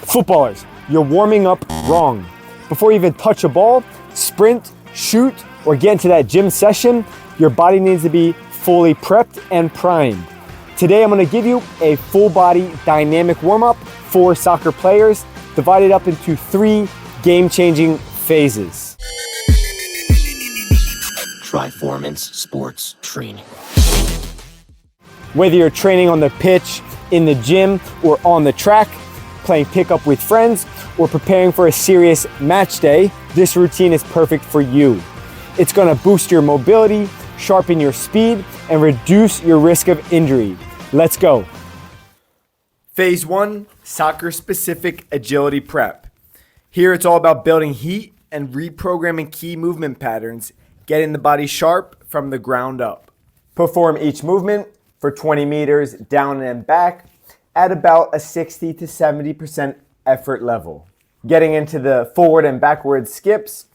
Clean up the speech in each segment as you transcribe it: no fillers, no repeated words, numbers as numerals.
Footballers, you're warming up wrong. Before you even touch a ball, sprint, shoot, or get into that gym session, your body needs to be fully prepped and primed. Today I'm going to give you a full body dynamic warm-up for soccer players, divided up into 3 game-changing phases. Triformance Sports Training. Whether you're training on the pitch, in the gym, or on the track, playing pickup with friends, or preparing for a serious match day, this routine is perfect for you. It's going to boost your mobility, sharpen your speed, and reduce your risk of injury. Let's go. Phase 1, soccer-specific agility prep. Here it's all about building heat and reprogramming key movement patterns, getting the body sharp from the ground up. Perform each movement for 20 meters down and back at about a 60 to 70% effort level. Getting into the forward and backward skips.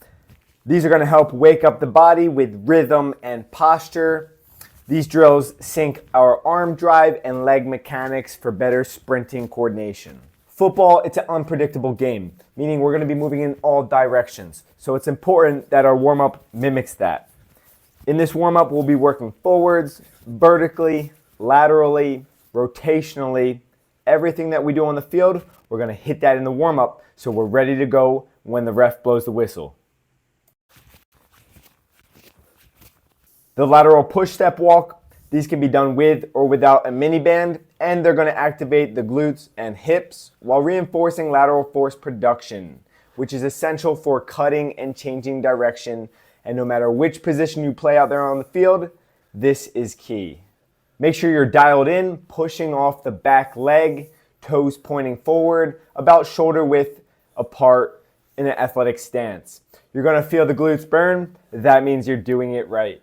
These are going to help wake up the body with rhythm and posture. These drills sync our arm drive and leg mechanics for better sprinting coordination. Football, it's an unpredictable game, meaning we're going to be moving in all directions. So it's important that our warm-up mimics that. In this warm-up, we'll be working forwards, vertically, laterally, rotationally. Everything that we do on the field, we're going to hit that in the warm-up so we're ready to go when the ref blows the whistle. The lateral push step walk, these can be done with or without a mini band, and they're going to activate the glutes and hips while reinforcing lateral force production, which is essential for cutting and changing direction. And no matter which position you play out there on the field, this is key. Make sure you're dialed in, pushing off the back leg, toes pointing forward, about shoulder width apart in an athletic stance. You're going to feel the glutes burn. That means you're doing it right.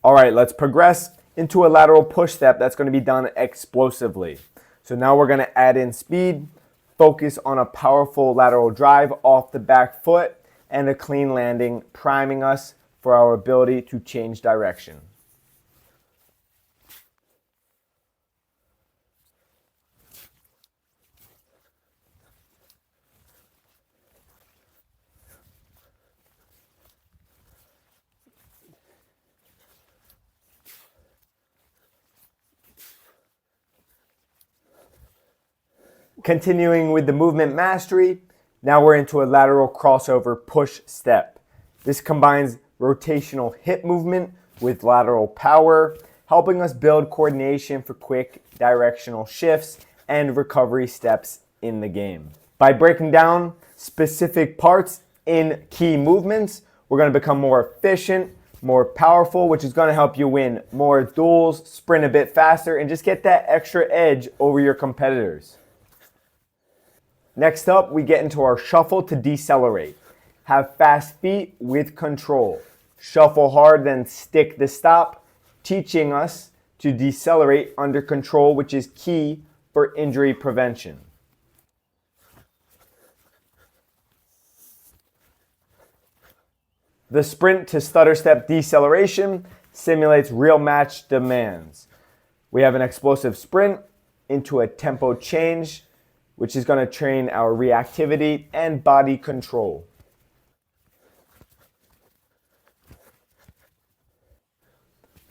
All right, let's progress into a lateral push step that's going to be done explosively. So now we're going to add in speed, focus on a powerful lateral drive off the back foot, and a clean landing, priming us for our ability to change direction. Continuing with the movement mastery, now we're into a lateral crossover push step. This combines rotational hip movement with lateral power, helping us build coordination for quick directional shifts and recovery steps in the game. By breaking down specific parts in key movements, we're going to become more efficient, more powerful, which is going to help you win more duels, sprint a bit faster, and just get that extra edge over your competitors. Next up, we get into our shuffle to decelerate. Have fast feet with control. Shuffle hard, then stick the stop, teaching us to decelerate under control, which is key for injury prevention. The sprint to stutter step deceleration simulates real match demands. We have an explosive sprint into a tempo change, which is going to train our reactivity and body control.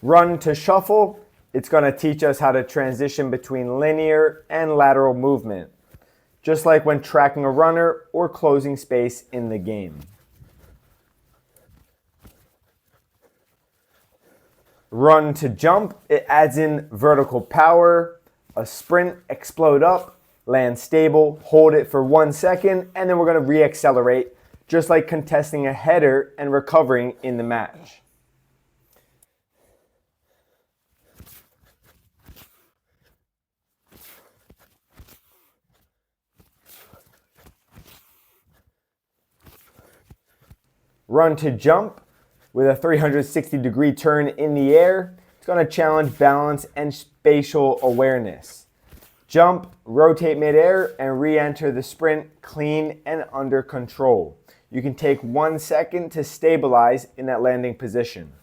Run to shuffle, it's going to teach us how to transition between linear and lateral movement, just like when tracking a runner or closing space in the game. Run to jump, it adds in vertical power, a sprint, explode up, land stable, hold it for 1 second, and then we're going to re-accelerate, just like contesting a header and recovering in the match. Run to jump with a 360-degree turn in the air. It's going to challenge balance and spatial awareness. Jump, rotate midair, and re-enter the sprint clean and under control. You can take 1 second to stabilize in that landing position.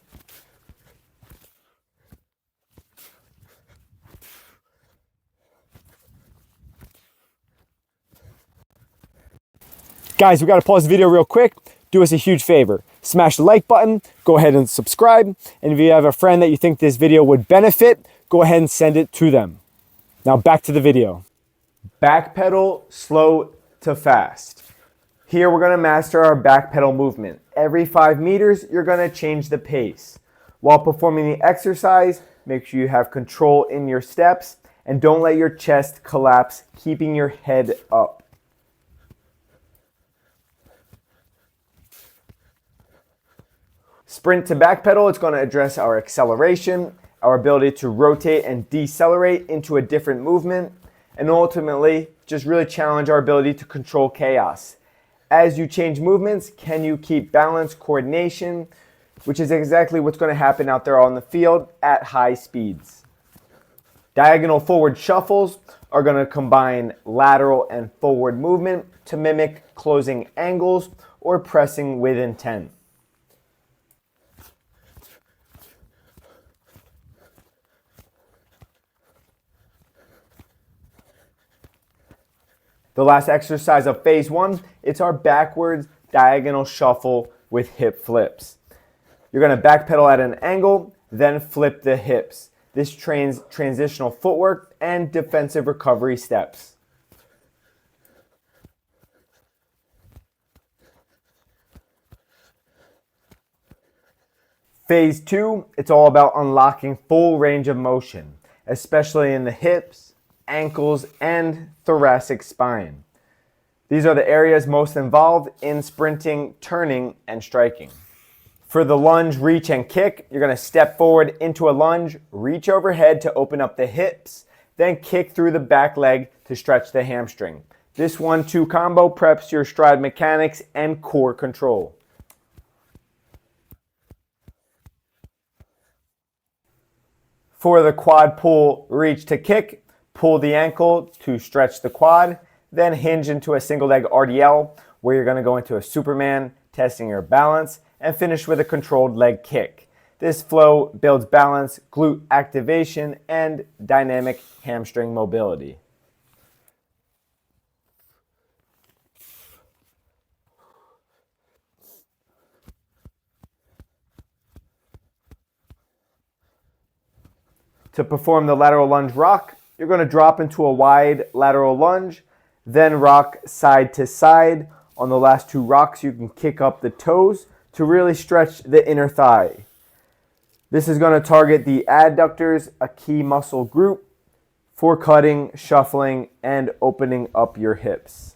Guys, we got to pause the video real quick. Do us a huge favor. Smash the like button, go ahead and subscribe. And if you have a friend that you think this video would benefit, go ahead and send it to them. Now back to the video. Back pedal, slow to fast. Here we're going to master our back pedal movement. Every 5 meters, you're going to change the pace. While performing the exercise, make sure you have control in your steps and don't let your chest collapse, keeping your head up. Sprint to back pedal, it's going to address our acceleration, our ability to rotate and decelerate into a different movement, and ultimately just really challenge our ability to control chaos. As you change movements, can you keep balance, coordination, which is exactly what's going to happen out there on the field at high speeds. Diagonal forward shuffles are going to combine lateral and forward movement to mimic closing angles or pressing with intent. The last exercise of phase 1, it's our backwards diagonal shuffle with hip flips. You're going to backpedal at an angle, then flip the hips. This trains transitional footwork and defensive recovery steps. Phase 2, it's all about unlocking full range of motion, especially in the hips, ankles, and thoracic spine. These are the areas most involved in sprinting, turning, and striking. For the lunge, reach, and kick, you're going to step forward into a lunge, reach overhead to open up the hips, then kick through the back leg to stretch the hamstring. This 1-2 combo preps your stride mechanics and core control. For the quad pull, reach to kick, pull the ankle to stretch the quad, then hinge into a single leg RDL where you're going to go into a Superman, testing your balance, and finish with a controlled leg kick. This flow builds balance, glute activation, and dynamic hamstring mobility. To perform the lateral lunge rock, you're going to drop into a wide lateral lunge, then rock side to side. On the last 2 rocks, you can kick up the toes to really stretch the inner thigh. This is going to target the adductors, a key muscle group, for cutting, shuffling, and opening up your hips.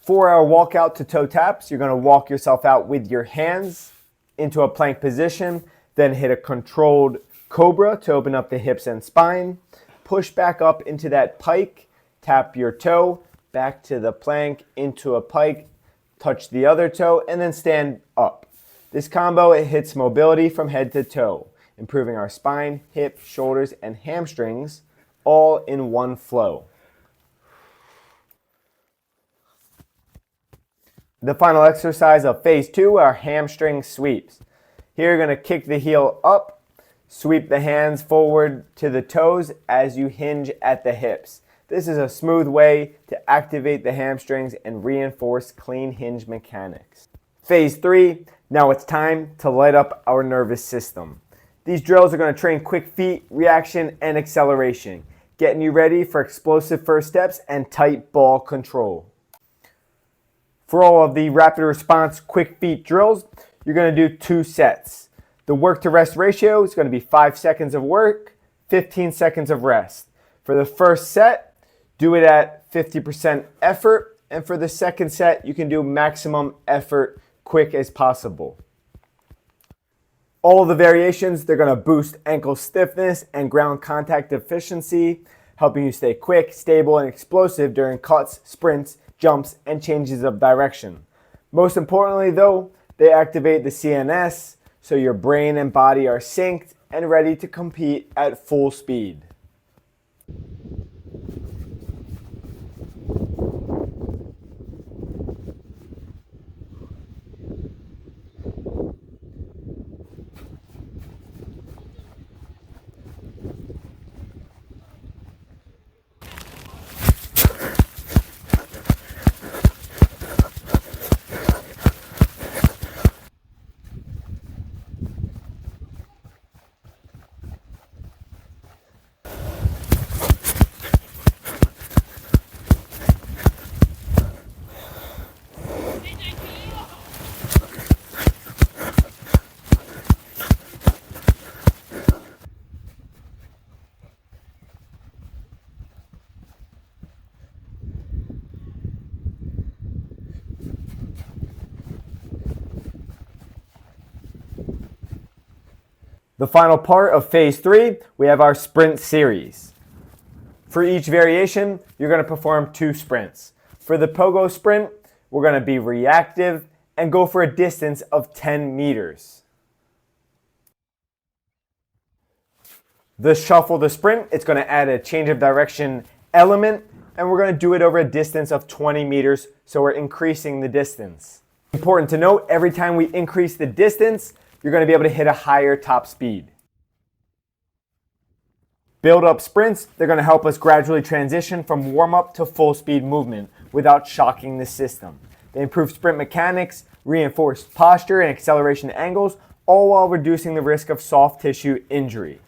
For our walkout to toe taps, you're going to walk yourself out with your hands into a plank position, then hit a controlled cobra to open up the hips and spine. Push back up into that pike, tap your toe, back to the plank, into a pike, touch the other toe, and then stand up. This combo, it hits mobility from head to toe, improving our spine, hip, shoulders, and hamstrings all in one flow. The final exercise of phase 2 are hamstring sweeps. Here you're going to kick the heel up, sweep the hands forward to the toes as you hinge at the hips. This is a smooth way to activate the hamstrings and reinforce clean hinge mechanics. Phase 3, now it's time to light up our nervous system. These drills are going to train quick feet, reaction, and acceleration, getting you ready for explosive first steps and tight ball control. For all of the rapid response quick feet drills, you're going to do 2 sets. The work to rest ratio is going to be 5 seconds of work, 15 seconds of rest. For the first set, do it at 50% effort, and for the second set, you can do maximum effort quick as possible. All of the variations, they're going to boost ankle stiffness and ground contact efficiency, helping you stay quick, stable, and explosive during cuts, sprints, jumps, and changes of direction. Most importantly though, they activate the CNS, so your brain and body are synced and ready to compete at full speed. The final part of phase 3, we have our sprint series. For each variation, you're going to perform 2 sprints. For the pogo sprint, we're going to be reactive and go for a distance of 10 meters. The shuffle to sprint, it's going to add a change of direction element, and we're going to do it over a distance of 20 meters, so we're increasing the distance. Important to note, every time we increase the distance, you're going to be able to hit a higher top speed. Build-up sprints, they're going to help us gradually transition from warm-up to full speed movement without shocking the system. They improve sprint mechanics, reinforce posture and acceleration angles, all while reducing the risk of soft tissue injury.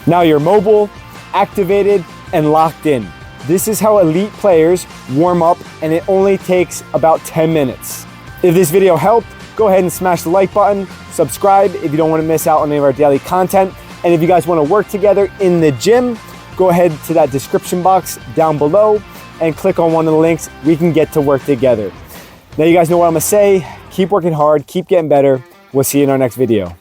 Now you're mobile, activated, and locked in. This is how elite players warm up, and it only takes about 10 minutes. If this video helped, go ahead and smash the like button, subscribe if you don't want to miss out on any of our daily content, and if you guys want to work together in the gym, go ahead to that description box down below and click on one of the links. We can get to work together. Now you guys know what I'm going to say. Keep working hard, keep getting better. We'll see you in our next video.